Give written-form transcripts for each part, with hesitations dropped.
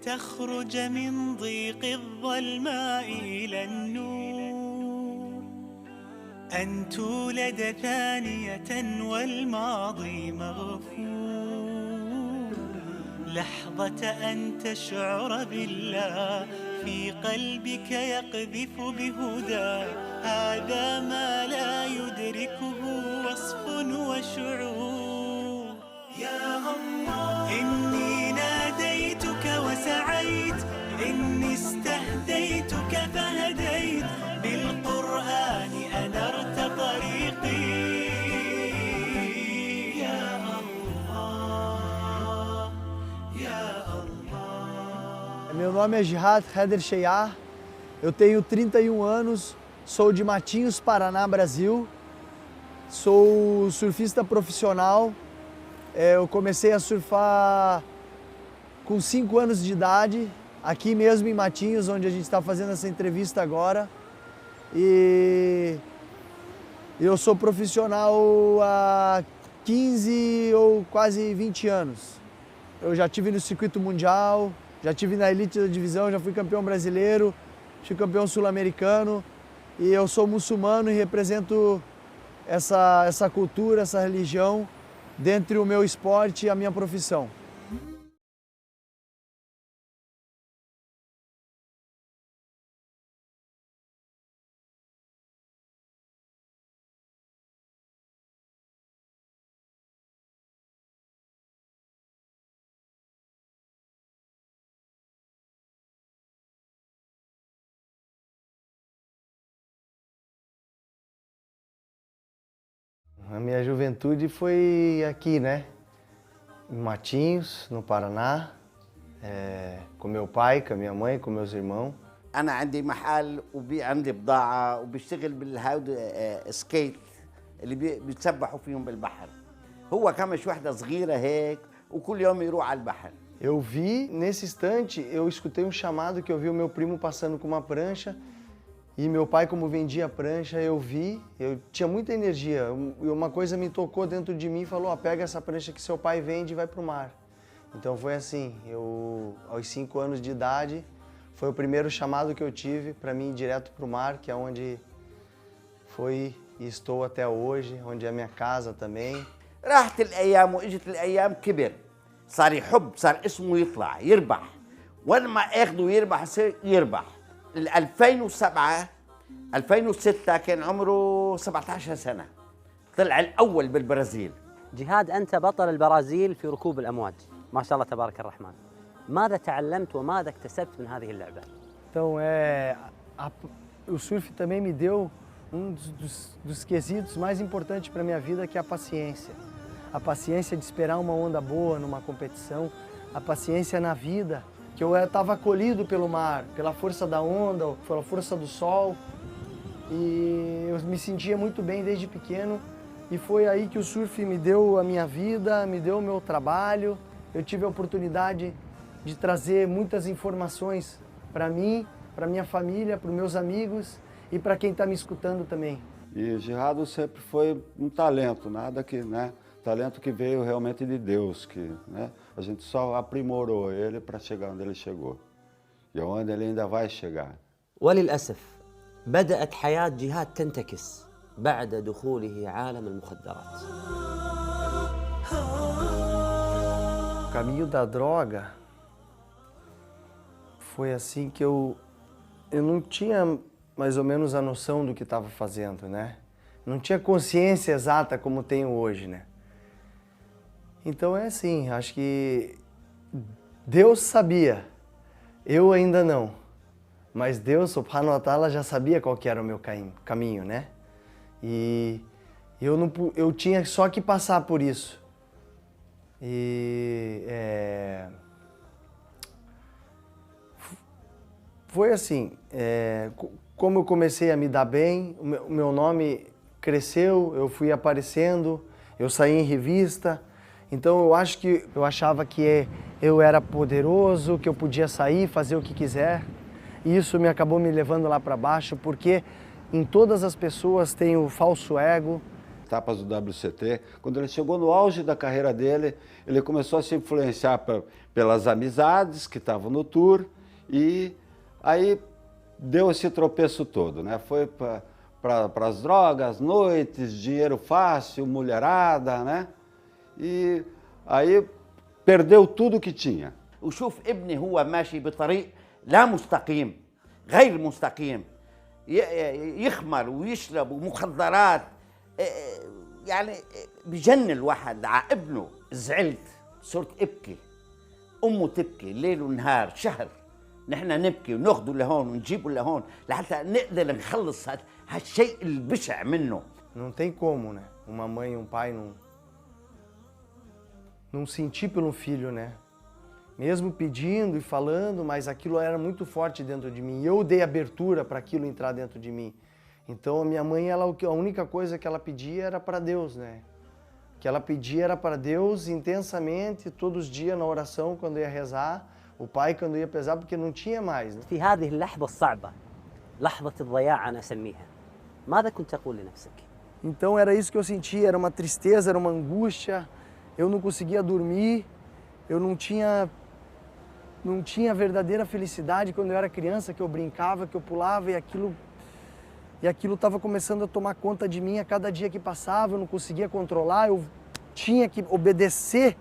تخرج من ضيق الظلماء إلى النور، أن تولد ثانية والماضي مغفور، لحظة أن تشعر بالله في قلبك يقذف بهدى، هذا ما لا يدركه وصف وشعور. يا الله إني ناديتك وسعيت، إني استهديتك فهديت، بالقرآن أنرت طريقي. يا الله يا الله. Meu nome é Jihad Heder Sheyar, eu tenho 31 anos, sou de Matinhos, Paraná, Brasil, sou surfista profissional. Eu comecei a surfar com 5 anos de idade, aqui mesmo em Matinhos, onde a gente está fazendo essa entrevista agora. E eu sou profissional há 15 ou quase 20 anos. Eu já estive no circuito mundial, já estive na elite da divisão, já fui campeão brasileiro, fui campeão sul-americano. E eu sou muçulmano e represento essa cultura, essa religião, dentre o meu esporte e a minha profissão. A minha juventude foi aqui, né? Em Matinhos, no Paraná, com meu pai, com a minha mãe, com meus irmãos. أنا عندي محل عندي بضاعة وبشتغل بالهاود سكيت اللي بيتسبحوا فيهم بالبحر. هو كمش وحدة صغيرة هيك وكل يوم يروح على البحر. Eu vi, nesse instante, eu escutei um chamado que eu vi o meu primo passando com uma prancha. E meu pai, como vendia prancha, eu vi, eu tinha muita energia. E uma coisa me tocou dentro de mim e falou, pega essa prancha que seu pai vende e vai pro mar. Então foi assim, eu aos 5 anos de idade, foi o primeiro chamado que eu tive para mim ir direto pro mar, que é onde foi e estou até hoje, onde é a minha casa também. راحت الأيام وإجت الأيام كبر، صار يحب، صار اسمه يطلع يربح، وين ما اخذه يربح يربح. 2007 2006 كان عمره 17 سنة، طلع الأول بالبرازيل. جهاد، أنت بطل البرازيل في ركوب الأمواج، ما شاء الله تبارك الرحمن. ماذا تعلمت وماذا اكتسبت من هذه اللعبة؟ Então, o surf também me deu dos quesitos mais importantes para a minha vida, que é a paciência. A paciência de esperar uma onda boa numa competição, a paciência na vida, que eu estava acolhido pelo mar, pela força da onda, pela força do sol. E eu me sentia muito bem desde pequeno. E foi aí que o surf me deu a minha vida, me deu o meu trabalho. Eu tive a oportunidade de trazer muitas informações para mim, para minha família, para os meus amigos e para quem está me escutando também. E Jihad sempre foi um talento, nada que, né? Talento que veio realmente de Deus, que, né? A gente só aprimorou ele para chegar onde ele chegou e onde ele ainda vai chegar. وللأسف بدأت حياة جهاد تنتكس بعد دخوله عالم المخدرات. O caminho da droga foi assim que eu não tinha mais ou menos a noção do que estava fazendo, né? Não tinha consciência exata como tenho hoje, né? Então é assim, acho que Deus sabia, eu ainda não, mas Deus, Subhanahu wa Ta'ala, já sabia qual que era o meu caminho, né? E eu tinha só que passar por isso. E foi assim, como eu comecei a me dar bem, o meu nome cresceu, eu fui aparecendo, eu saí em revista. Então eu achava que eu era poderoso, que eu podia sair, fazer o que quiser. E isso me acabou me levando lá para baixo, porque em todas as pessoas tem o falso ego, etapas do WCT. Quando ele chegou no auge da carreira dele, ele começou a se influenciar pelas amizades que estavam no tour e aí deu esse tropeço todo, né? Foi para as drogas, noites, dinheiro fácil, mulherada, né? E aí perdeu tudo que tinha. وشوف ابني هو ماشي بطريق لا مستقيم، غير مستقيم، يخمر ويشرب ومخدرات، يعني بجن الواحد على ابنه. زعلت، صرت ابكي، امه تبكي ليل ونهار شهر، نحن نبكي وناخده لهون ونجيبه لهون لحتى نقدر نخلص هالشيء البشع منه. Não tem como, né? Uma mãe e um pai não sentir pelo filho, né? Mesmo pedindo e falando, mas aquilo era muito forte dentro de mim. E eu dei abertura para aquilo entrar dentro de mim. Então a minha mãe, a única coisa que ela pedia era para Deus, né? O que ela pedia era para Deus intensamente, todos os dias na oração, quando ia rezar. O pai quando ia pesar, porque não tinha mais. Né? في هذه اللحظة الصعبة لحظة الضياع أنا أسميها ماذا كنت تقول لنفسك؟ Então era isso que eu sentia, era uma tristeza, era uma angústia. Eu não conseguia dormir, eu não tinha verdadeira felicidade quando eu era criança, que eu brincava, que eu pulava e aquilo estava começando a tomar conta de mim a cada dia que passava, eu não conseguia controlar, eu tinha que obedecer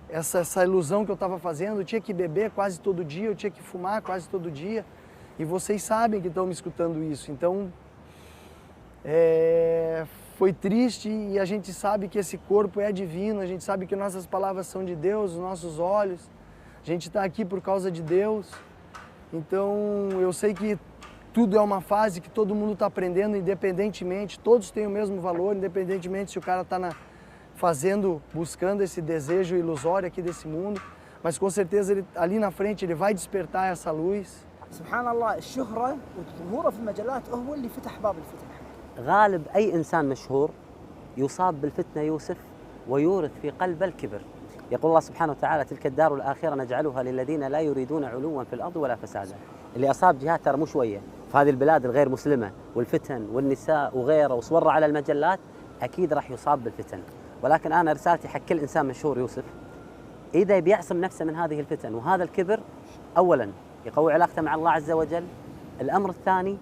essa ilusão que eu estava fazendo, eu tinha que beber quase todo dia, eu tinha que fumar quase todo dia, e vocês sabem que estão me escutando isso, então foi triste e a gente sabe que esse corpo é divino, a gente sabe que nossas palavras são de Deus, os nossos olhos, a gente está aqui por causa de Deus, então eu sei que tudo é uma fase que todo mundo está aprendendo independentemente, todos têm o mesmo valor, independentemente se o cara está buscando esse desejo ilusório aqui desse mundo, mas com certeza ali na frente ele vai despertar essa luz. سبحان الله الشهرة وظهوره في المجلات هو اللي فتح باب الفتنة. غالب أي إنسان مشهور يصاب بالفتنة يوسف ويورث في قلبه الكبر. يقول الله سبحانه وتعالى تلك الدار الآخرة نجعلها للذين لا يريدون علوا في الأرض ولا فسادا. اللي أصاب جهات ترى مو شوية في هذه البلاد الغير مسلمة والفتن والنساء وغيره وصور على المجلات أكيد راح يصاب بالفتن. ولكن أنا رسالتي حق كل إنسان مشهور يوسف إذا بيعصم نفسه من هذه الفتن وهذا الكبر أولاً يقوي علاقته مع الله عز وجل. الأمر الثاني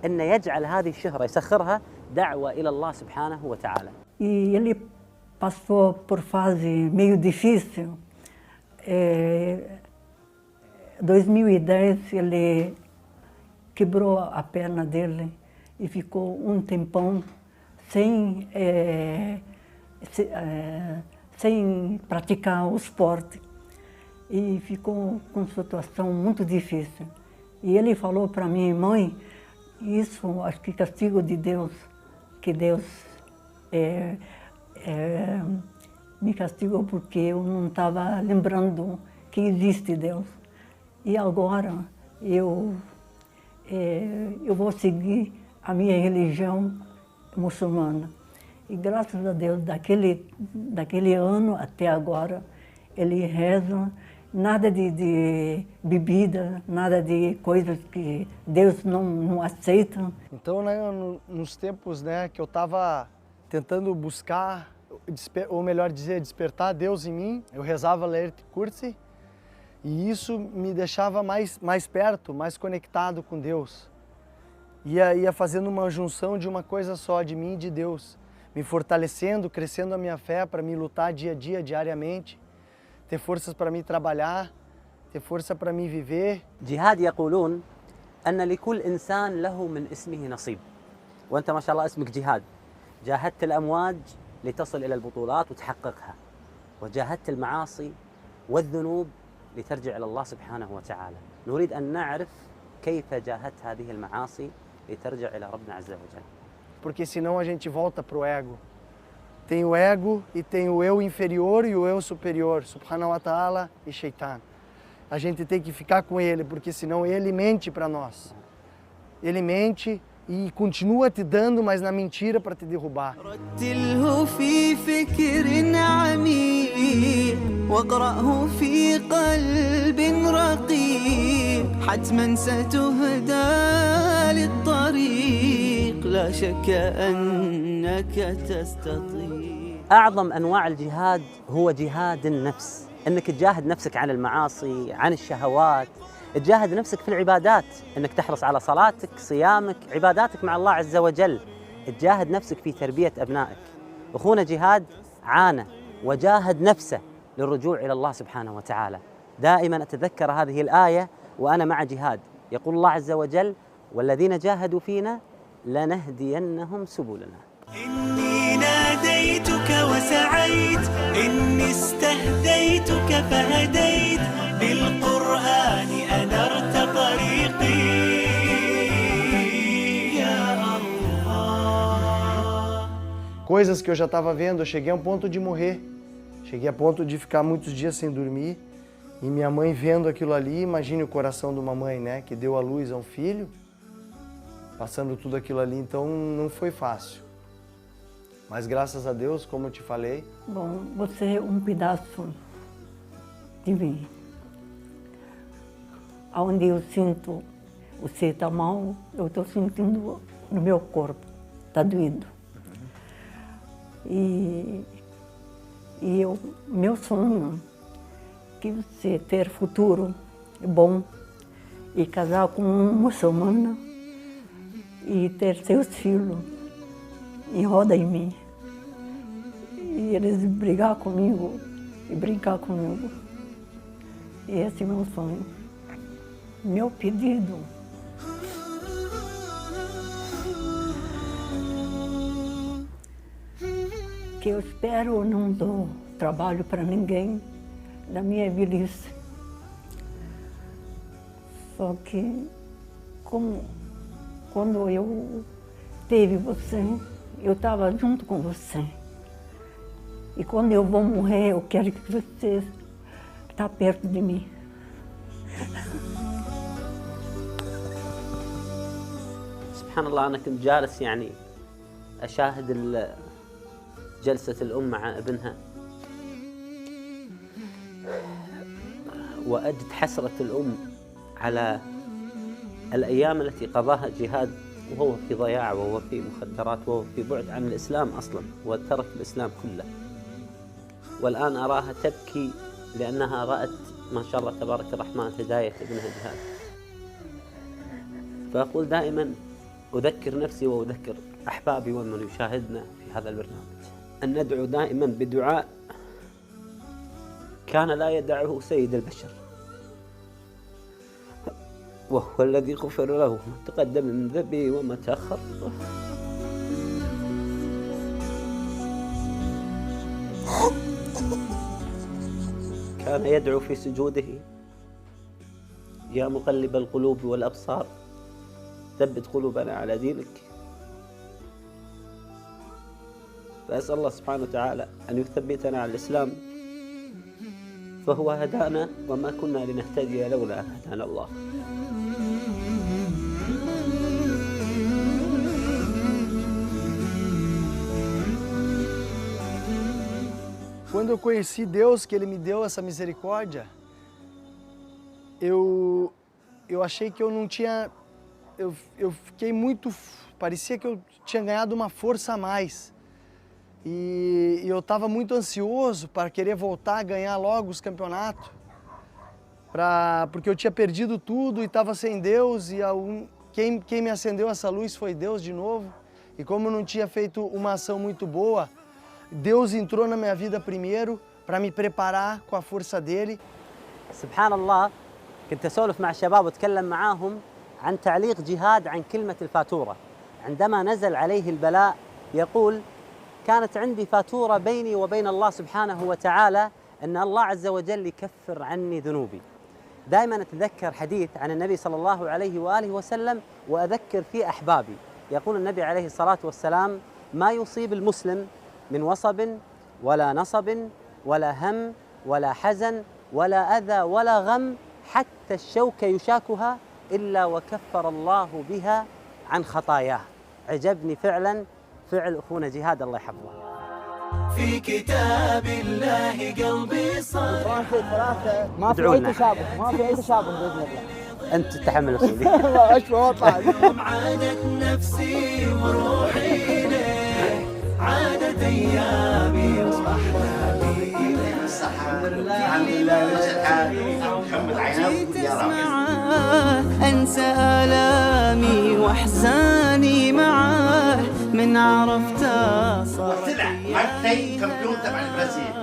أنه يجعل هذه الشهرة يسخرها دعوة إلى الله سبحانه وتعالى. E ele passou por fase meio difícil. 2010 ele quebrou a perna dele e ficou um tempão sem praticar o esporte. E ficou com uma situação muito difícil. E ele falou para mim, mãe, isso acho que castigo de Deus, que Deus me castigou porque eu não estava lembrando que existe Deus. E agora eu vou seguir a minha religião muçulmana. E graças a Deus, daquele ano até agora, ele reza, nada de bebida, nada de coisas que Deus não aceita. Então, né, nos tempos, né, que eu estava tentando buscar, ou melhor dizer, despertar Deus em mim, eu rezava Leit Kursi, e isso me deixava mais perto, mais conectado com Deus. Ia fazendo uma junção de uma coisa só, de mim e de Deus, me fortalecendo, crescendo a minha fé para me lutar dia a dia, diariamente, ter forças para me trabalhar, ter força para me viver. جهاد يقولون أن لكل إنسان له من اسمه نصيب وأنت ما شاء الله اسمك جهاد. جاهدت الأمواج لتصل إلى البطولات وتحققها وجاهدت المعاصي والذنوب لترجع إلى الله سبحانه وتعالى. نريد أن نعرف كيف جاهدت هذه المعاصي لترجع إلى ربنا عز وجل. Porque senão a gente volta pro ego. Tem o ego e tem o eu inferior e o eu superior, Subhanahu wa Ta'ala e Shaitan. A gente tem que ficar com ele, porque senão ele mente para nós. Ele mente e continua te dando, mas na mentira para te derrubar. رتله في فكر عميق واقرأه في قلب رقيق حتما ستهدى للطريق لا شك أنك تستطيع. أعظم أنواع الجهاد هو جهاد النفس، أنك تجاهد نفسك عن المعاصي، عن الشهوات، تجاهد نفسك في العبادات، أنك تحرص على صلاتك، صيامك، عباداتك مع الله عز وجل، تجاهد نفسك في تربية أبنائك. أخونا جهاد عانى وجاهد نفسه للرجوع إلى الله سبحانه وتعالى. دائما أتذكر هذه الآية وأنا مع جهاد، يقول الله عز وجل: والذين جاهدوا فينا لنهدينهم سبلنا. إني ناديتك وسعيت، إني استهديتك فهديت، بالقرآن أنرت طريقي يا الله. Coisas que eu já estava vendo, eu cheguei a um ponto de morrer. Cheguei a ponto de ficar muitos dias sem dormir. E minha mãe vendo aquilo ali, imagine o coração de uma mãe, né? Que deu à luz a um filho, passando tudo aquilo ali, então não foi fácil. Mas graças a Deus, como eu te falei... Bom, você é um pedaço de mim. Onde eu sinto você está mal, eu estou sentindo no meu corpo, está doendo. E meu sonho é que você ter futuro bom e casar com uma muçulmana e ter seus filhos em roda em mim. E eles brigar comigo e brincar comigo. E esse é meu sonho. Meu pedido. Que eu espero não dou trabalho para ninguém da minha velhice. Só que quando eu teve você, eu estava junto com você. E quando eu vou morrer, eu quero que você está perto de mim. سبحان الله، أنا كنت جالس يعني أشاهد جلسة الأم مع ابنها، وأجد حسرة الأم على الأيام التي قضاها جهاد وهو في ضياع وهو في مخدرات وهو في بعد عن الإسلام أصلا وترك الإسلام كله. والآن أراها تبكي لأنها رأت ما شاء الله تبارك الرحمن هداية ابنها جهاد. فأقول دائما أذكر نفسي وأذكر أحبابي ومن يشاهدنا في هذا البرنامج أن ندعو دائما بدعاء كان لا يدعه سيد البشر، وهو الذي غفر له ما تقدم من ذنبه وما تأخر. كان يدعو في سجوده: يا مقلب القلوب والأبصار ثبت قلوبنا على دينك. فأسأل الله سبحانه وتعالى أن يثبتنا على الإسلام، فهو هدانا وما كنا لنهتدي لولا أن هدانا الله. Quando eu conheci Deus, que Ele me deu essa misericórdia, eu achei que eu não tinha... Eu fiquei muito... Parecia que eu tinha ganhado uma força a mais. E eu estava muito ansioso para querer voltar a ganhar logo os campeonatos. Porque eu tinha perdido tudo e estava sem Deus. E quem me acendeu essa luz foi Deus de novo. E como eu não tinha feito uma ação muito boa, Deus entrou na minha vida primeiro para me preparar com a força dele. سبحان الله، كنت أسولف مع الشباب وأتكلم معاهم عن تعليق جهاد عن كلمة الفاتورة. عندما نزل عليه البلاء يقول: كانت عندي فاتورة بيني وبين الله سبحانه وتعالى أن الله عز وجل يكفر عني ذنوبي. دائما أتذكر حديث عن النبي صلى الله عليه وآله وسلم وأذكر فيه أحبابي. يقول النبي عليه الصلاة والسلام: ما يصيب المسلم من وصب ولا نصب ولا هم ولا حزن ولا أذى ولا غم حتى الشوكة يشاكها إلا وكفر الله بها عن خطاياه. عجبني فعلا فعل أخونا جهاد الله يحفظه. في كتاب الله قلبي صار. ما في أي تشابه، ما في أي تشابه بإذن الله. أنت تتحمل المسؤولية. ما اشوى واطلع. يوم عادت نفسي وروحي إليك، عادت أيامي وأحلامي إليك. الحمد لله محمد عيناك يا رب. أنسى آلامي وأحزاني معاه، من عرفته صار طلع مارتي كامبيون تبع البرازيل،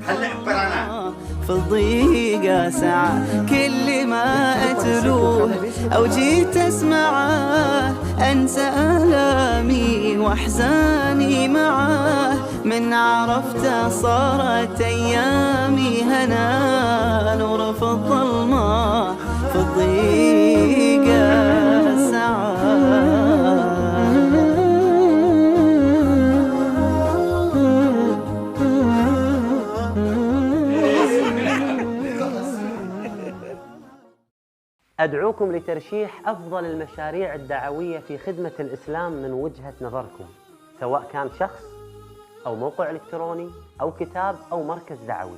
هلا برانا في الضيقة ساعة كل ما أتلوه أو جيت أسمعه، أنسى آلامي وأحزاني معاه، من عرفته صارت أيامي هنا، نور في الظلمة في الضيقة ساعة. أدعوكم لترشيح أفضل المشاريع الدعوية في خدمة الإسلام من وجهة نظركم، سواء كان شخص أو موقع إلكتروني أو كتاب أو مركز دعوي.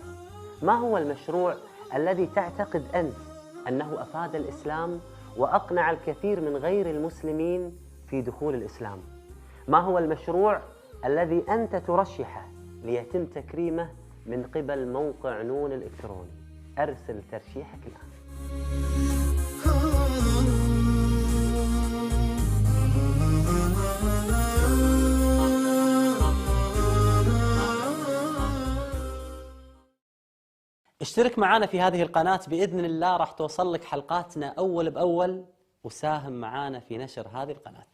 ما هو المشروع الذي تعتقد أنت أنه أفاد الإسلام وأقنع الكثير من غير المسلمين في دخول الإسلام؟ ما هو المشروع الذي أنت ترشحه ليتم تكريمه من قبل موقع نون الإلكتروني؟ أرسل ترشيحك الآن. اشترك معنا في هذه القناة بإذن الله، راح توصل لك حلقاتنا أول بأول، وساهم معنا في نشر هذه القناة.